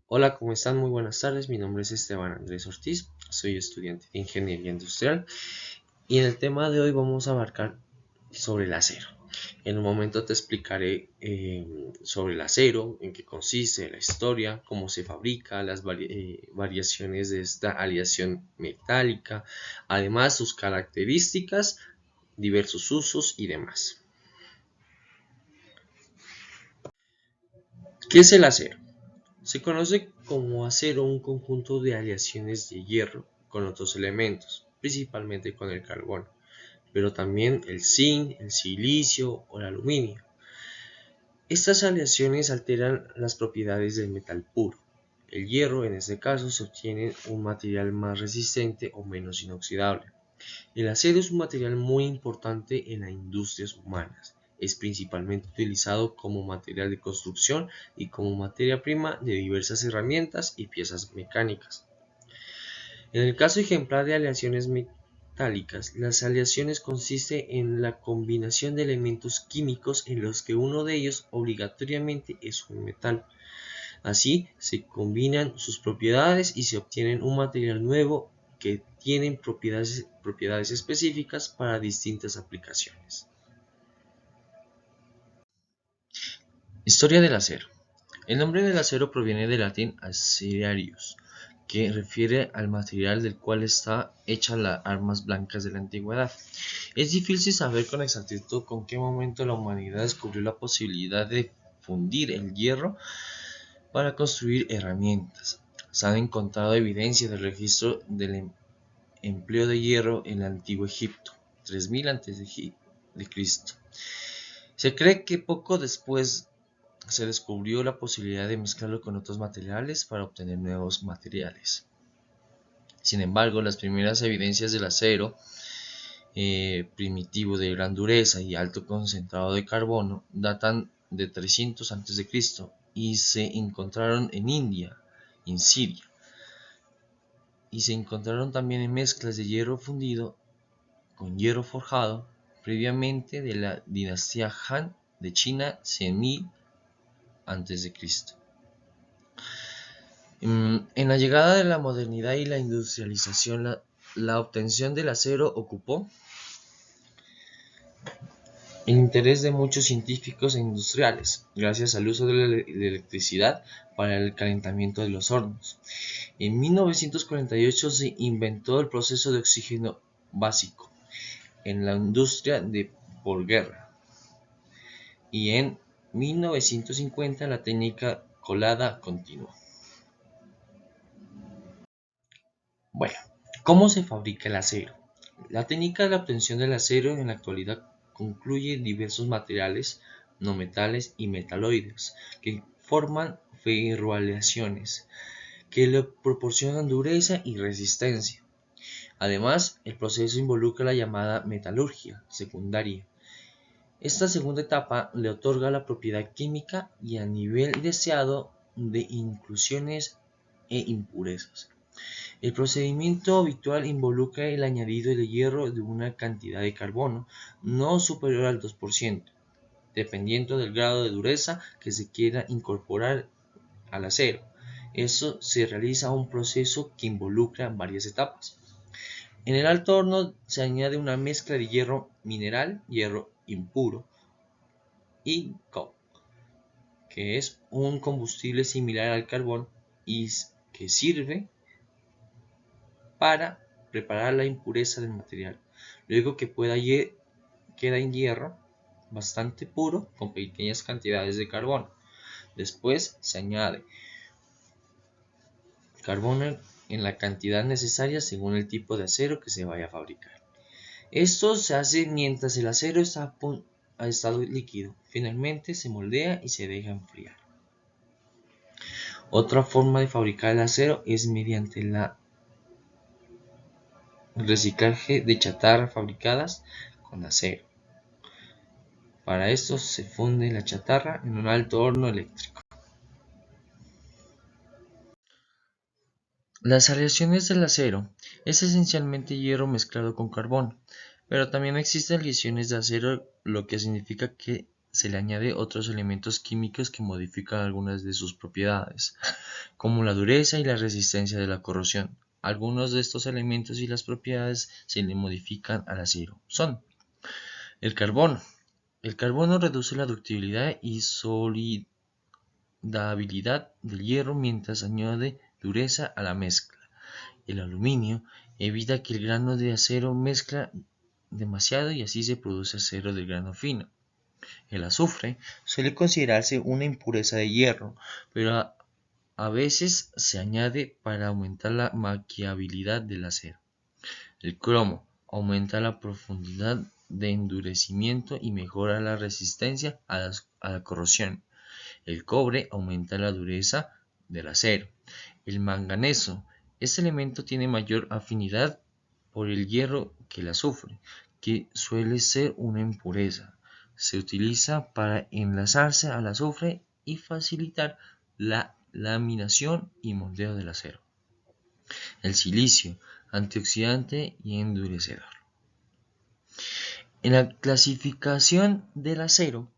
Hola, ¿cómo están? Muy buenas tardes. Mi nombre es Esteban Andrés Ortiz. Soy estudiante de Ingeniería Industrial y en el tema de hoy vamos a abarcar sobre el acero. En un momento te explicaré sobre el acero, en qué consiste, la historia, cómo se fabrica, las variaciones de esta aleación metálica, además sus características, diversos usos y demás. ¿Qué es el acero? Se conoce como acero un conjunto de aleaciones de hierro con otros elementos, principalmente con el carbón, pero también el zinc, el silicio o el aluminio. Estas aleaciones alteran las propiedades del metal puro. El hierro, en este caso, se obtiene un material más resistente o menos inoxidable. El acero es un material muy importante en las industrias humanas. Es principalmente utilizado como material de construcción y como materia prima de diversas herramientas y piezas mecánicas. En el caso ejemplar de aleaciones metálicas, las aleaciones consisten en la combinación de elementos químicos en los que uno de ellos obligatoriamente es un metal. Así se combinan sus propiedades y se obtiene un material nuevo que tiene propiedades específicas para distintas aplicaciones. Historia del acero. El nombre del acero proviene del latín acerarius, que refiere al material del cual está hecha las armas blancas de la antigüedad. Es difícil saber con exactitud con qué momento la humanidad descubrió la posibilidad de fundir el hierro para construir herramientas. Se han encontrado evidencias del registro del empleo de hierro en el antiguo Egipto, 3000 a.C. Se cree que poco después se descubrió la posibilidad de mezclarlo con otros materiales para obtener nuevos materiales. Sin embargo, las primeras evidencias del acero primitivo de gran dureza y alto concentrado de carbono datan de 300 a.C. y se encontraron en India, en Siria, y se encontraron también en mezclas de hierro fundido con hierro forjado previamente de la dinastía Han de China 100.000 a.C. En la llegada de la modernidad y la industrialización, la obtención del acero ocupó el interés de muchos científicos e industriales, gracias al uso de la electricidad para el calentamiento de los hornos. En 1948 se inventó el proceso de oxígeno básico en la industria de posguerra y en 1950 la técnica colada continua. Bueno, ¿cómo se fabrica el acero? La técnica de la obtención del acero en la actualidad incluye diversos materiales, no metales y metaloides, que forman ferroaleaciones que le proporcionan dureza y resistencia. Además, el proceso involucra la llamada metalurgia secundaria. Esta segunda etapa le otorga la propiedad química y el nivel deseado de inclusiones e impurezas. El procedimiento habitual involucra el añadido de hierro de una cantidad de carbono no superior al 2%, dependiendo del grado de dureza que se quiera incorporar al acero. Eso se realiza un proceso que involucra varias etapas. En el alto horno se añade una mezcla de hierro mineral, hierro impuro y cobre, que es un combustible similar al carbón y que sirve para preparar la impureza del material. Luego que queda en hierro bastante puro con pequeñas cantidades de carbono. Después se añade carbono en la cantidad necesaria según el tipo de acero que se vaya a fabricar. Esto se hace mientras el acero está a estado líquido. Finalmente se moldea y se deja enfriar. Otra forma de fabricar el acero es mediante el reciclaje de chatarra fabricadas con acero. Para esto se funde la chatarra en un alto horno eléctrico. Las aleaciones del acero es esencialmente hierro mezclado con carbón, pero también existen aleaciones de acero, lo que significa que se le añade otros elementos químicos que modifican algunas de sus propiedades. como la dureza y la resistencia de la corrosión. Algunos de estos elementos y las propiedades se le modifican al acero son el carbono. El carbono reduce la ductilidad y soldabilidad del hierro mientras añade dureza a la mezcla. El aluminio evita que el grano de acero mezcla demasiado y así se produce acero del grano fino. El azufre suele considerarse una impureza de hierro, pero a veces se añade para aumentar la maquiabilidad del acero. El cromo aumenta la profundidad de endurecimiento y mejora la resistencia a la corrosión. El cobre aumenta la dureza del acero. El manganeso. Este elemento tiene mayor afinidad por el hierro que el azufre, que suele ser una impureza. Se utiliza para enlazarse al azufre y facilitar la laminación y moldeo del acero. El silicio, antioxidante y endurecedor. En la clasificación del acero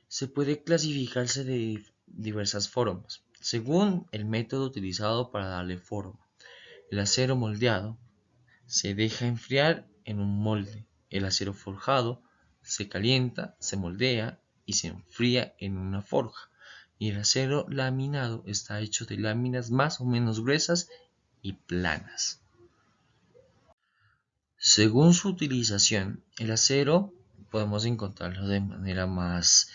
se puede clasificarse de diversas formas, según el método utilizado para darle forma. El acero moldeado se deja enfriar en un molde. El acero forjado se calienta, se moldea y se enfría en una forja. Y el acero laminado está hecho de láminas más o menos gruesas y planas. Según su utilización, el acero podemos encontrarlo de manera más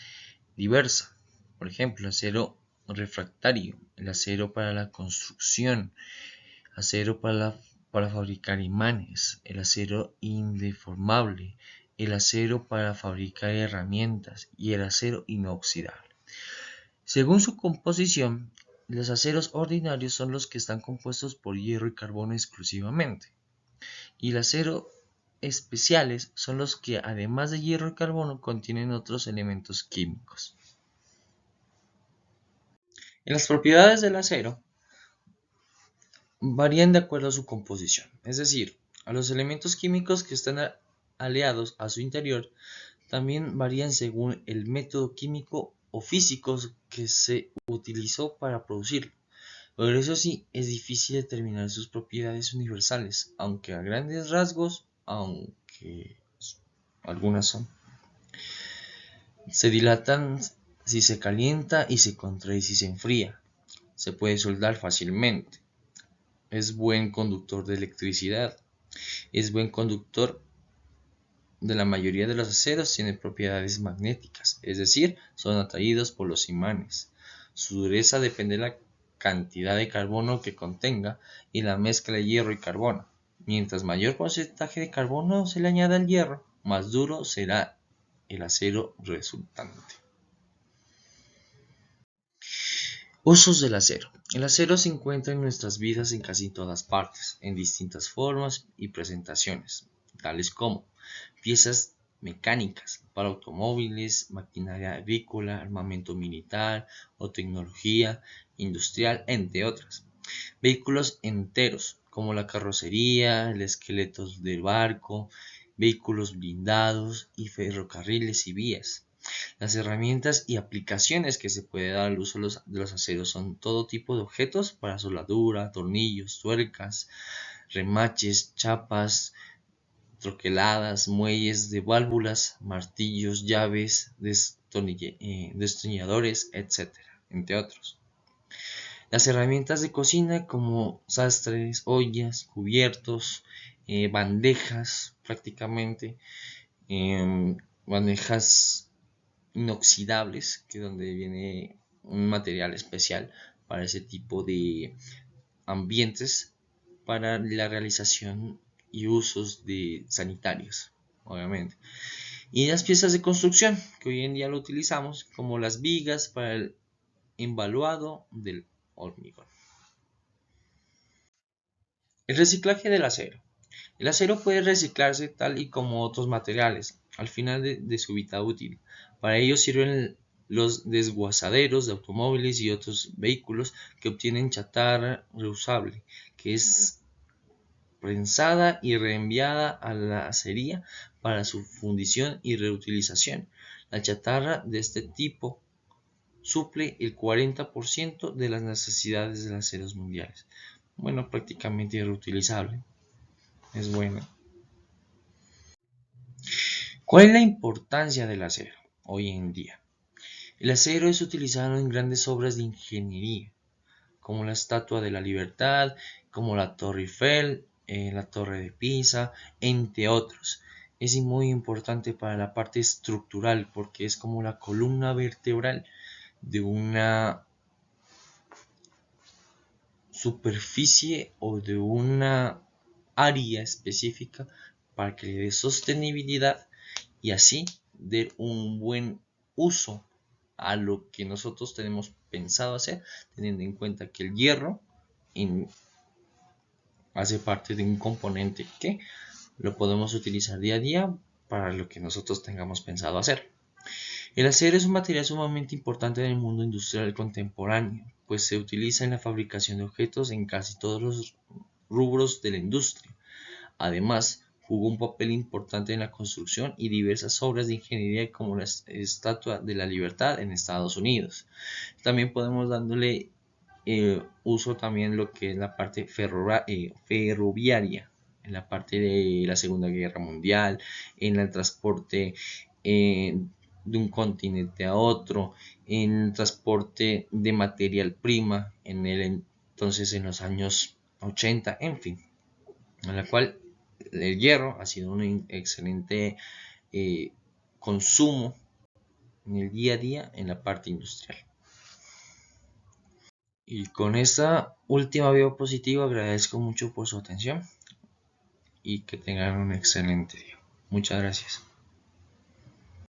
diversa. Por ejemplo, el acero refractario, el acero para la construcción, acero para fabricar imanes, el acero indeformable, el acero para fabricar herramientas y el acero inoxidable. Según su composición, los aceros ordinarios son los que están compuestos por hierro y carbono exclusivamente, y los aceros especiales son los que además de hierro y carbono contienen otros elementos químicos. En las propiedades del acero varían de acuerdo a su composición, es decir, a los elementos químicos que están aliados a su interior también varían según el método químico o físico que se utilizó para producirlo. Pero eso sí, es difícil determinar sus propiedades universales, aunque a grandes rasgos, aunque algunas son. Se dilatan si se calienta y se contrae si se enfría. Se puede soldar fácilmente. Es buen conductor de electricidad. Es buen conductor de la mayoría de los aceros. Tiene propiedades magnéticas, es decir, son atraídos por los imanes. Su dureza depende de la cantidad de carbono que contenga y la mezcla de hierro y carbono. Mientras mayor porcentaje de carbono se le añada al hierro, más duro será el acero resultante. Usos del acero. El acero se encuentra en nuestras vidas en casi todas partes, en distintas formas y presentaciones, tales como piezas mecánicas para automóviles, maquinaria agrícola, armamento militar o tecnología industrial, entre otras. Vehículos enteros, como la carrocería, el esqueleto del barco, vehículos blindados y ferrocarriles y vías. Las herramientas y aplicaciones que se puede dar al uso de los aceros son todo tipo de objetos para soldadura, tornillos, tuercas, remaches, chapas, troqueladas, muelles de válvulas, martillos, llaves, destornilladores, etc., entre otros. Las herramientas de cocina como sastres, ollas, cubiertos, bandejas prácticamente, bandejas inoxidables, que es donde viene un material especial para ese tipo de ambientes para la realización y usos de sanitarios, obviamente. Y las piezas de construcción que hoy en día lo utilizamos como las vigas para el embaluado del hormigón. El reciclaje del acero. El acero puede reciclarse tal y como otros materiales al final de su vida útil. Para ello sirven los desguazaderos de automóviles y otros vehículos que obtienen chatarra reusable, que es prensada y reenviada a la acería para su fundición y reutilización. La chatarra de este tipo suple el 40% de las necesidades de las aceros mundiales. Bueno, prácticamente reutilizable. Es bueno. ¿Cuál es la importancia del acero hoy en día? El acero es utilizado en grandes obras de ingeniería, como la Estatua de la Libertad, como la Torre Eiffel, la Torre de Pisa, entre otros. Es muy importante para la parte estructural porque es como la columna vertebral de una superficie o de una área específica para que le dé sostenibilidad y así dé un buen uso a lo que nosotros tenemos pensado hacer, teniendo en cuenta que el hierro hace parte de un componente que lo podemos utilizar día a día para lo que nosotros tengamos pensado hacer. El acero es un material sumamente importante en el mundo industrial contemporáneo, pues se utiliza en la fabricación de objetos en casi todos los rubros de la industria. Además, jugó un papel importante en la construcción y diversas obras de ingeniería como la Estatua de la Libertad en Estados Unidos. También podemos dándole uso también lo que es la parte ferroviaria, en la parte de la Segunda Guerra Mundial, en el transporte de un continente a otro, en el transporte de material prima, entonces en los años 80, en fin, en la cual el hierro ha sido un excelente consumo en el día a día en la parte industrial. Y con esta última diapositiva agradezco mucho por su atención y que tengan un excelente día. Muchas gracias.